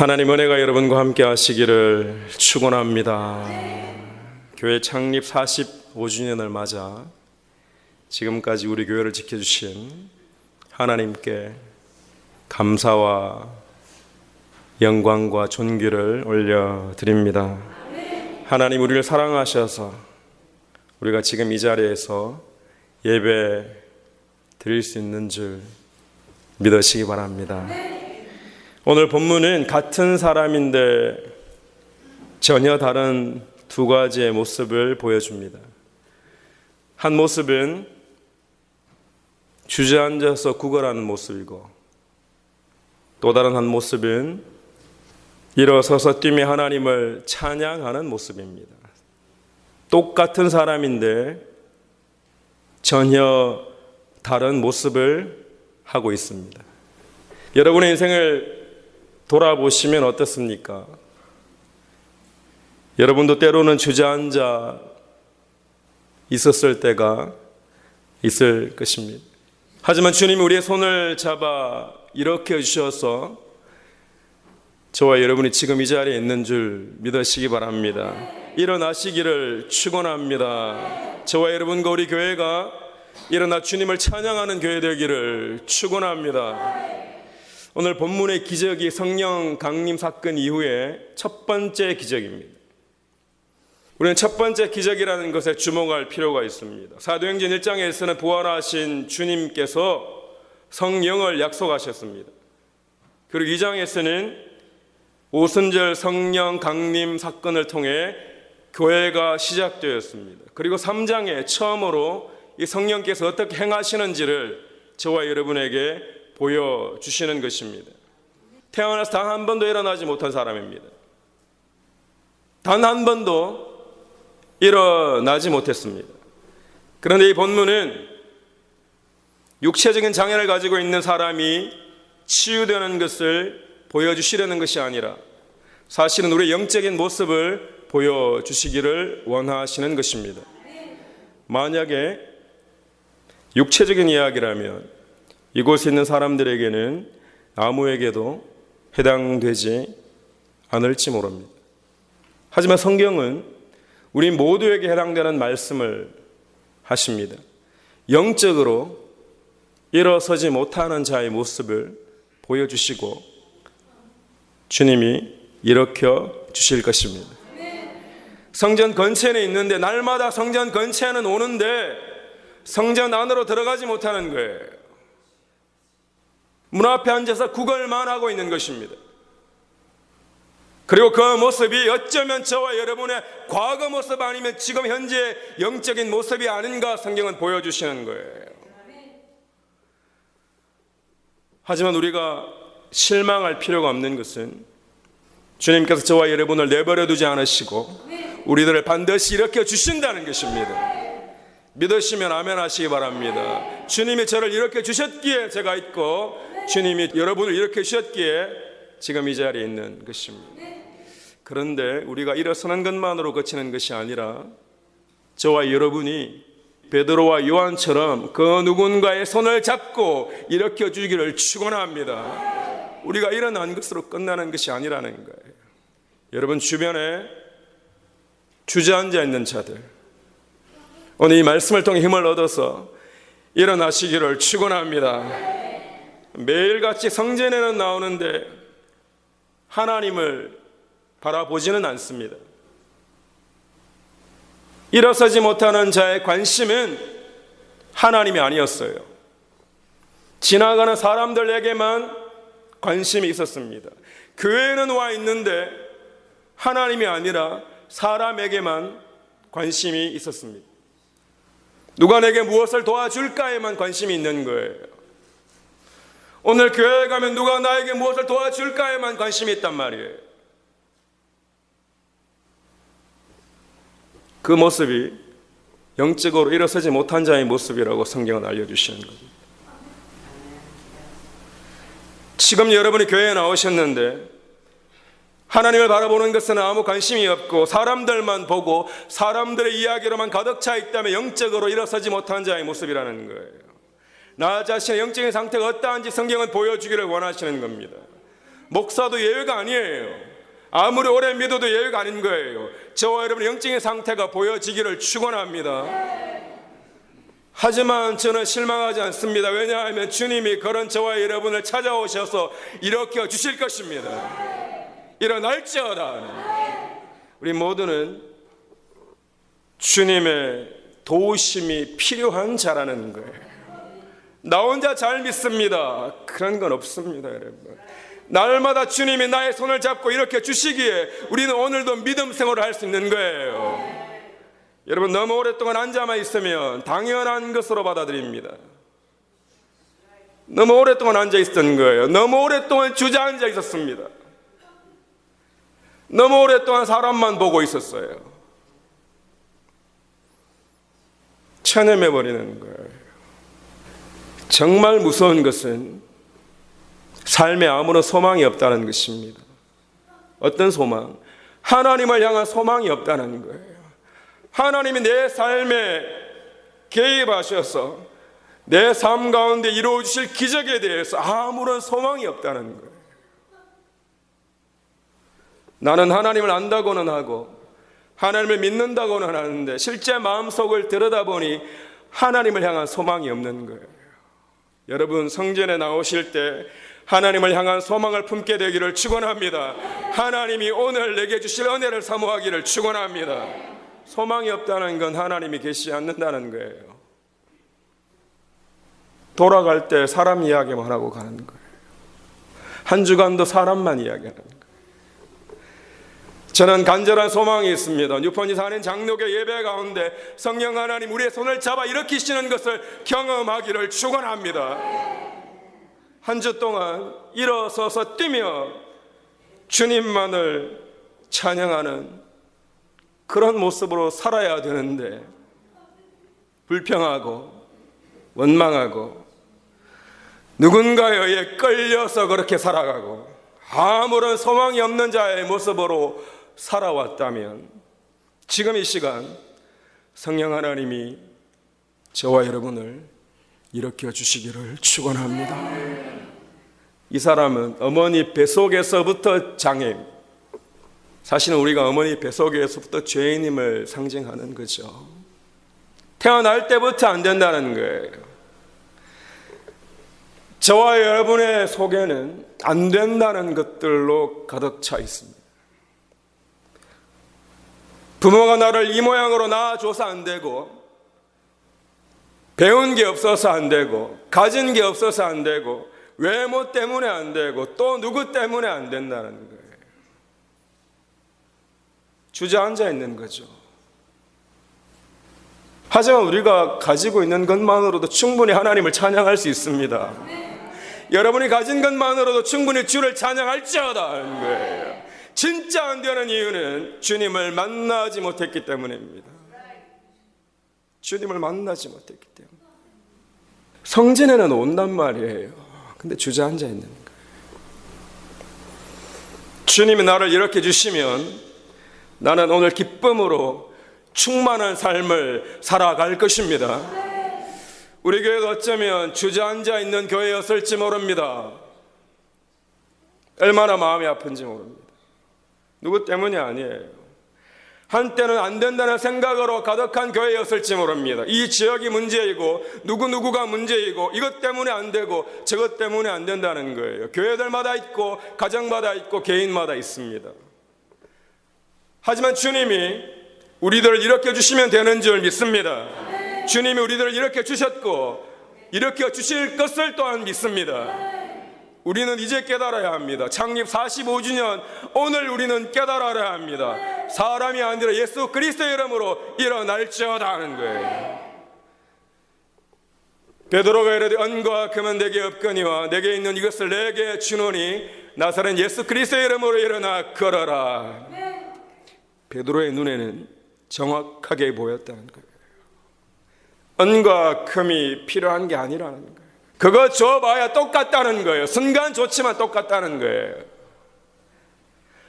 하나님 은혜가 여러분과 함께 하시기를 축원합니다. 교회 창립 45주년을 맞아 지금까지 우리 교회를 지켜주신 하나님께 감사와 영광과 존귀를 올려드립니다. 하나님 우리를 사랑하셔서 우리가 지금 이 자리에서 예배 드릴 수 있는 줄 믿으시기 바랍니다. 오늘 본문은 같은 사람인데 전혀 다른 두 가지의 모습을 보여줍니다. 한 모습은 주저앉아서 구걸하는 모습이고, 또 다른 한 모습은 일어서서 뛰며 하나님을 찬양하는 모습입니다. 똑같은 사람인데 전혀 다른 모습을 하고 있습니다. 여러분의 인생을 돌아보시면 어떻습니까? 여러분도 때로는 주저앉아 있었을 때가 있을 것입니다. 하지만 주님이 우리의 손을 잡아 일으켜 주셔서 저와 여러분이 지금 이 자리에 있는 줄 믿으시기 바랍니다. 일어나시기를 축원합니다. 저와 여러분과 우리 교회가 일어나 주님을 찬양하는 교회 되기를 축원합니다. 오늘 본문의 기적이 성령 강림 사건 이후에 첫 번째 기적입니다. 우리는 첫 번째 기적이라는 것에 주목할 필요가 있습니다. 사도행전 1장에서는 부활하신 주님께서 성령을 약속하셨습니다. 그리고 2장에서는 오순절 성령 강림 사건을 통해 교회가 시작되었습니다. 그리고 3장에 처음으로 이 성령께서 어떻게 행하시는지를 저와 여러분에게 보여주시는 것입니다. 태어나서 단 한 번도 일어나지 못한 사람입니다. 단 한 번도 일어나지 못했습니다. 그런데 이 본문은 육체적인 장애를 가지고 있는 사람이 치유되는 것을 보여주시려는 것이 아니라 사실은 우리의 영적인 모습을 보여주시기를 원하시는 것입니다. 만약에 육체적인 이야기라면 이곳에 있는 사람들에게는 아무에게도 해당되지 않을지 모릅니다. 하지만 성경은 우리 모두에게 해당되는 말씀을 하십니다. 영적으로 일어서지 못하는 자의 모습을 보여주시고 주님이 일으켜 주실 것입니다. 성전 근처에 있는데 날마다 성전 근처에는 오는데 성전 안으로 들어가지 못하는 거예요. 문 앞에 앉아서 구걸만 하고 있는 것입니다. 그리고 그 모습이 어쩌면 저와 여러분의 과거 모습 아니면 지금 현재 영적인 모습이 아닌가 성경은 보여주시는 거예요. 하지만 우리가 실망할 필요가 없는 것은 주님께서 저와 여러분을 내버려 두지 않으시고 우리들을 반드시 일으켜 주신다는 것입니다. 믿으시면 아멘 하시기 바랍니다. 주님이 저를 일으켜 주셨기에 제가 있고 주님이 여러분을 일으켜 주셨기에 지금 이 자리에 있는 것입니다. 그런데 우리가 일어서는 것만으로 그치는 것이 아니라 저와 여러분이 베드로와 요한처럼 그 누군가의 손을 잡고 일으켜 주기를 축원합니다. 우리가 일어난 것으로 끝나는 것이 아니라는 거예요. 여러분 주변에 주저앉아 있는 자들, 오늘 이 말씀을 통해 힘을 얻어서 일어나시기를 축원합니다. 매일같이 성전에는 나오는데 하나님을 바라보지는 않습니다. 일어서지 못하는 자의 관심은 하나님이 아니었어요. 지나가는 사람들에게만 관심이 있었습니다. 교회에는 와 있는데 하나님이 아니라 사람에게만 관심이 있었습니다. 누가 내게 무엇을 도와줄까에만 관심이 있는 거예요. 오늘 교회에 가면 누가 나에게 무엇을 도와줄까에만 관심이 있단 말이에요. 그 모습이 영적으로 일어서지 못한 자의 모습이라고 성경은 알려주시는 겁니다. 지금 여러분이 교회에 나오셨는데 하나님을 바라보는 것은 아무 관심이 없고 사람들만 보고 사람들의 이야기로만 가득 차 있다면 영적으로 일어서지 못한 자의 모습이라는 거예요. 나 자신의 영적인 상태가 어떠한지 성경은 보여주기를 원하시는 겁니다. 목사도 예외가 아니에요. 아무리 오래 믿어도 예외가 아닌 거예요. 저와 여러분의 영적인 상태가 보여지기를 축원합니다. 하지만 저는 실망하지 않습니다. 왜냐하면 주님이 그런 저와 여러분을 찾아오셔서 일으켜 주실 것입니다. 일어날지어다. 우리 모두는 주님의 도우심이 필요한 자라는 거예요. 나 혼자 잘 믿습니다. 그런 건 없습니다, 여러분. 날마다 주님이 나의 손을 잡고 이렇게 주시기에 우리는 오늘도 믿음 생활을 할 수 있는 거예요. 여러분, 너무 오랫동안 앉아만 있으면 당연한 것으로 받아들입니다. 너무 오랫동안 앉아 있었던 거예요. 너무 오랫동안 주저앉아 있었습니다. 너무 오랫동안 사람만 보고 있었어요. 체념해버리는 거예요. 정말 무서운 것은 삶에 아무런 소망이 없다는 것입니다. 어떤 소망? 하나님을 향한 소망이 없다는 거예요. 하나님이 내 삶에 개입하셔서 내 삶 가운데 이루어주실 기적에 대해서 아무런 소망이 없다는 거예요. 나는 하나님을 안다고는 하고 하나님을 믿는다고는 하는데 실제 마음속을 들여다보니 하나님을 향한 소망이 없는 거예요. 여러분, 성전에 나오실 때 하나님을 향한 소망을 품게 되기를 축원합니다. 하나님이 오늘 내게 주실 은혜를 사모하기를 축원합니다. 소망이 없다는 건 하나님이 계시지 않는다는 거예요. 돌아갈 때 사람 이야기만 하고 가는 거예요. 한 주간도 사람만 이야기하는 거예요. 저는 간절한 소망이 있습니다. 뉴펀이 사는 장로교 예배 가운데 성령 하나님 우리의 손을 잡아 일으키시는 것을 경험하기를 축원합니다. 한 주 동안 일어서서 뛰며 주님만을 찬양하는 그런 모습으로 살아야 되는데 불평하고 원망하고 누군가에 의해 끌려서 그렇게 살아가고 아무런 소망이 없는 자의 모습으로 살아왔다면 지금 이 시간 성령 하나님이 저와 여러분을 일으켜 주시기를 축원합니다. 이 사람은 어머니 뱃속에서부터 장애인, 사실은 우리가 어머니 뱃속에서부터 죄인임을 상징하는 거죠. 태어날 때부터 안 된다는 거예요. 저와 여러분의 속에는 안 된다는 것들로 가득 차 있습니다. 부모가 나를 이 모양으로 낳아줘서 안 되고, 배운 게 없어서 안 되고, 가진 게 없어서 안 되고, 외모 때문에 안 되고, 또 누구 때문에 안 된다는 거예요. 주저앉아 있는 거죠. 하지만 우리가 가지고 있는 것만으로도 충분히 하나님을 찬양할 수 있습니다. 여러분이 가진 것만으로도 충분히 주를 찬양할지어다 하는 거예요. 진짜 안 되는 이유는 주님을 만나지 못했기 때문입니다. 주님을 만나지 못했기 때문에. 성전에는 온단 말이에요. 근데 주저앉아 있는 거예요. 주님이 나를 이렇게 주시면 나는 오늘 기쁨으로 충만한 삶을 살아갈 것입니다. 우리 교회가 어쩌면 주저앉아 있는 교회였을지 모릅니다. 얼마나 마음이 아픈지 모릅니다. 누구 때문이 아니에요. 한때는 안 된다는 생각으로 가득한 교회였을지 모릅니다. 이 지역이 문제이고 누구누구가 문제이고 이것 때문에 안 되고 저것 때문에 안 된다는 거예요. 교회들마다 있고 가정마다 있고 개인마다 있습니다. 하지만 주님이 우리들을 일으켜 주시면 되는 줄 믿습니다. 주님이 우리들을 일으켜 주셨고 일으켜 주실 것을 또한 믿습니다. 우리는 이제 깨달아야 합니다. 창립 45주년 오늘 우리는 깨달아야 합니다. 사람이 아니라 예수 그리스도의 이름으로 일어날지어다 하는 거예요. 베드로가 이르되 은과 금은 내게 없거니와 내게 있는 이것을 내게 주노니 나사렛 예수 그리스도의 이름으로 일어나 걸어라. 베드로의 눈에는 정확하게 보였다는 거예요. 은과 금이 필요한 게 아니라는 거예요. 그거 줘봐야 똑같다는 거예요. 순간 좋지만 똑같다는 거예요.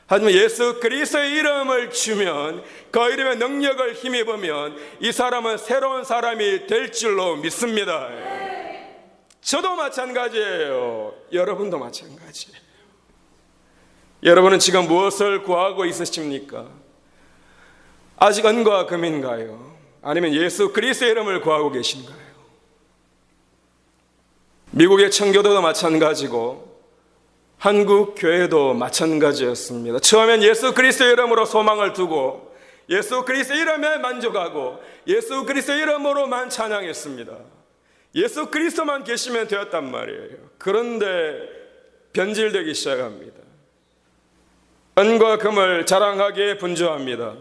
하지만 예수 그리스도의 이름을 주면 그 이름의 능력을 힘입으면 이 사람은 새로운 사람이 될 줄로 믿습니다. 저도 마찬가지예요. 여러분도 마찬가지예요. 여러분은 지금 무엇을 구하고 있으십니까? 아직 은과 금인가요? 아니면 예수 그리스도의 이름을 구하고 계신가요? 미국의 청교도도 마찬가지고 한국 교회도 마찬가지였습니다. 처음엔 예수 그리스도의 이름으로 소망을 두고 예수 그리스도의 이름에 만족하고 예수 그리스도의 이름으로만 찬양했습니다. 예수 그리스도만 계시면 되었단 말이에요. 그런데 변질되기 시작합니다. 은과 금을 자랑하기에 분주합니다.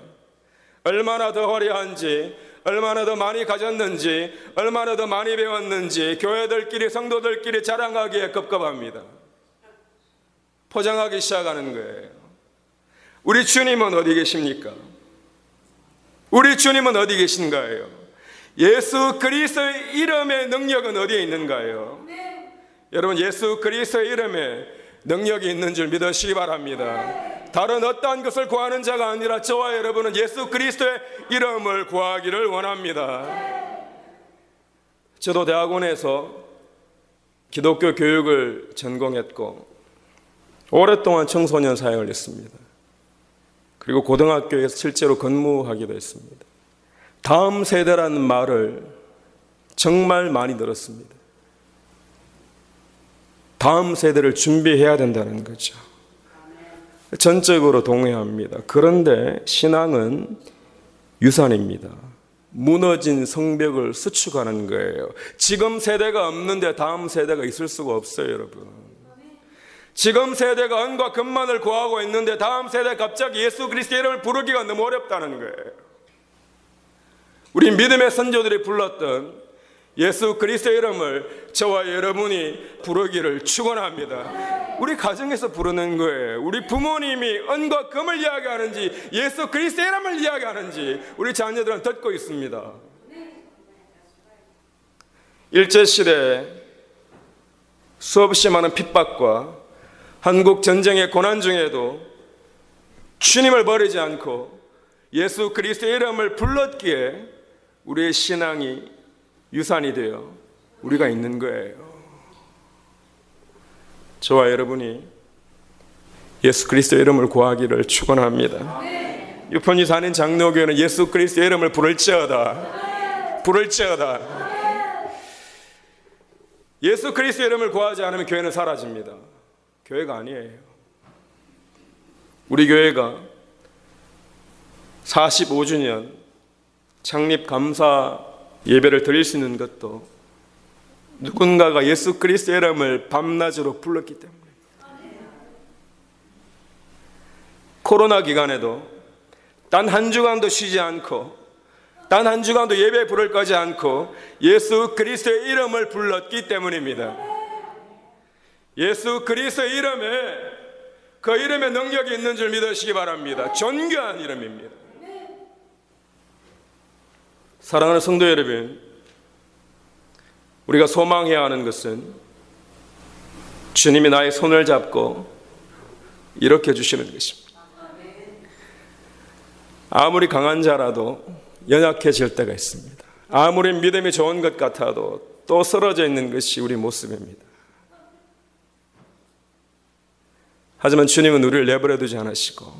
얼마나 더 화려한지, 얼마나 더 많이 가졌는지, 얼마나 더 많이 배웠는지 교회들끼리 성도들끼리 자랑하기에 급급합니다. 포장하기 시작하는 거예요. 우리 주님은 어디 계십니까? 우리 주님은 어디 계신가요? 예수 그리스도의 이름의 능력은 어디에 있는가요? 여러분, 예수 그리스도의 이름에 능력이 있는 줄 믿으시기 바랍니다. 다른 어떠한 것을 구하는 자가 아니라 저와 여러분은 예수 그리스도의 이름을 구하기를 원합니다. 저도 대학원에서 기독교 교육을 전공했고 오랫동안 청소년 사역을 했습니다. 그리고 고등학교에서 실제로 근무하기도 했습니다. 다음 세대라는 말을 정말 많이 들었습니다. 다음 세대를 준비해야 된다는 거죠. 전적으로 동의합니다. 그런데 신앙은 유산입니다. 무너진 성벽을 수축하는 거예요. 지금 세대가 없는데 다음 세대가 있을 수가 없어요, 여러분. 지금 세대가 은과 금만을 구하고 있는데 다음 세대 갑자기 예수 그리스도의 이름을 부르기가 너무 어렵다는 거예요. 우리 믿음의 선조들이 불렀던 예수 그리스도의 이름을 저와 여러분이 부르기를 축원합니다. 우리 가정에서 부르는 거예요. 우리 부모님이 은과 금을 이야기하는지 예수 그리스도의 이름을 이야기하는지 우리 자녀들은 듣고 있습니다. 일제시대에 수없이 많은 핍박과 한국 전쟁의 고난 중에도 주님을 버리지 않고 예수 그리스도의 이름을 불렀기에 우리의 신앙이 유산이 되어 우리가 있는 거예요. 저와 여러분이 예수 그리스도의 이름을 구하기를 축원합니다. 유폰이 사는 장로교회는 예수 그리스도의 이름을 부를지어다. 예수 그리스도의 이름을 구하지 않으면 교회는 사라집니다. 교회가 아니에요. 우리 교회가 45주년 창립 감사 예배를 드릴 수 있는 것도 누군가가 예수 그리스도의 이름을 밤낮으로 불렀기 때문에. 코로나 기간에도 단 한 주간도 쉬지 않고 단 한 주간도 예배 부를 거지 않고 예수 그리스도의 이름을 불렀기 때문입니다. 예수 그리스도의 이름에 그 이름에 능력이 있는 줄 믿으시기 바랍니다. 존귀한 이름입니다. 사랑하는 성도 여러분, 우리가 소망해야 하는 것은 주님이 나의 손을 잡고 일으켜 주시는 것입니다. 아무리 강한 자라도 연약해질 때가 있습니다. 아무리 믿음이 좋은 것 같아도 또 쓰러져 있는 것이 우리 모습입니다. 하지만 주님은 우리를 내버려 두지 않으시고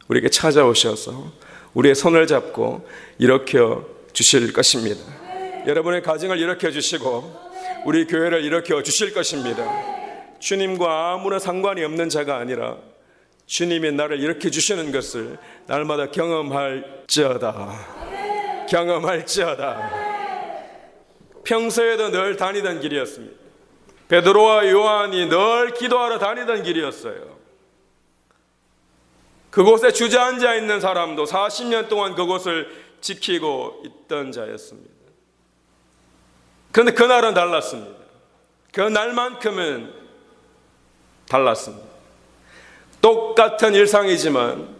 우리에게 찾아오셔서 우리의 손을 잡고 일으켜 주실 것입니다. 여러분의 가정을 일으켜 주시고 우리 교회를 일으켜 주실 것입니다. 주님과 아무런 상관이 없는 자가 아니라 주님이 나를 일으켜 주시는 것을 날마다 경험할지어다. 평소에도 늘 다니던 길이었습니다. 베드로와 요한이 늘 기도하러 다니던 길이었어요. 그곳에 주저앉아 있는 사람도 40년 동안 그곳을 지키고 있던 자였습니다. 그런데 그날은 달랐습니다. 그날만큼은 달랐습니다. 똑같은 일상이지만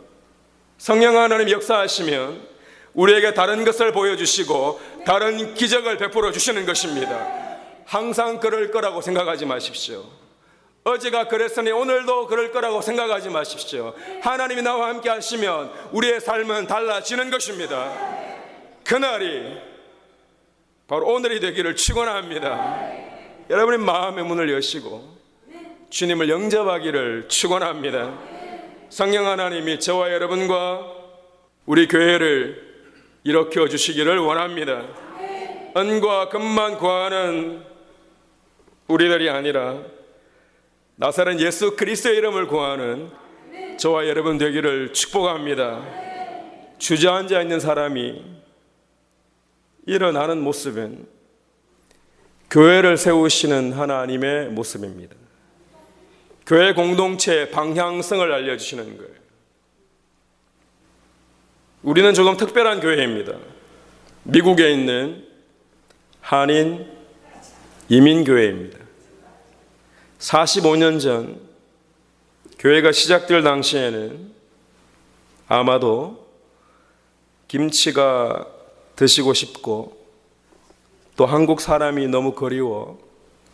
성령 하나님 역사하시면 우리에게 다른 것을 보여주시고 다른 기적을 베풀어 주시는 것입니다. 항상 그럴 거라고 생각하지 마십시오. 어제가 그랬으니 오늘도 그럴 거라고 생각하지 마십시오. 하나님이 나와 함께 하시면 우리의 삶은 달라지는 것입니다. 그날이 바로 오늘이 되기를 축원합니다. 여러분의 마음의 문을 여시고 주님을 영접하기를 축원합니다. 성령 하나님이 저와 여러분과 우리 교회를 일으켜 주시기를 원합니다. 은과 금만 구하는 우리들이 아니라 나사렛 예수 그리스도의 이름을 구하는 저와 여러분 되기를 축복합니다. 주저앉아 있는 사람이 일어나는 모습은 교회를 세우시는 하나님의 모습입니다. 교회 공동체의 방향성을 알려주시는 거예요. 우리는 조금 특별한 교회입니다. 미국에 있는 한인 이민교회입니다. 45년 전 교회가 시작될 당시에는 아마도 김치가 드시고 싶고 또 한국 사람이 너무 그리워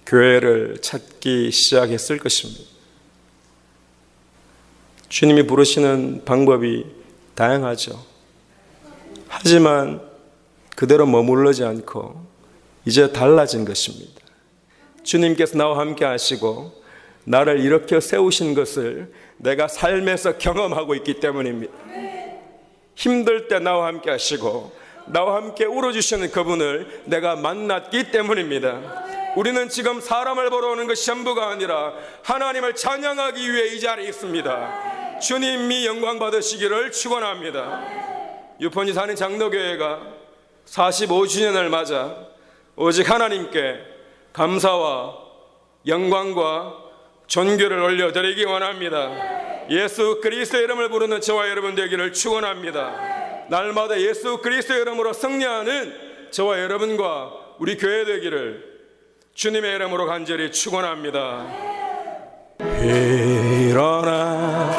교회를 찾기 시작했을 것입니다. 주님이 부르시는 방법이 다양하죠. 하지만 그대로 머무르지 않고 이제 달라진 것입니다. 주님께서 나와 함께 하시고 나를 일으켜 세우신 것을 내가 삶에서 경험하고 있기 때문입니다. 힘들 때 나와 함께 하시고 나와 함께 울어주시는 그분을 내가 만났기 때문입니다. 우리는 지금 사람을 보러 오는 것이 전부가 아니라 하나님을 찬양하기 위해 이 자리에 있습니다. 주님이 영광 받으시기를 축원합니다. 유폰이 사는 장로교회가 45주년을 맞아 오직 하나님께 감사와 영광과 존귀를 올려드리기 원합니다. 예수 그리스도의 이름을 부르는 저와 여러분 되기를 축원합니다. 날마다 예수 그리스도의 이름으로 승리하는 저와 여러분과 우리 교회 되기를 주님의 이름으로 간절히 축원합니다. 일어나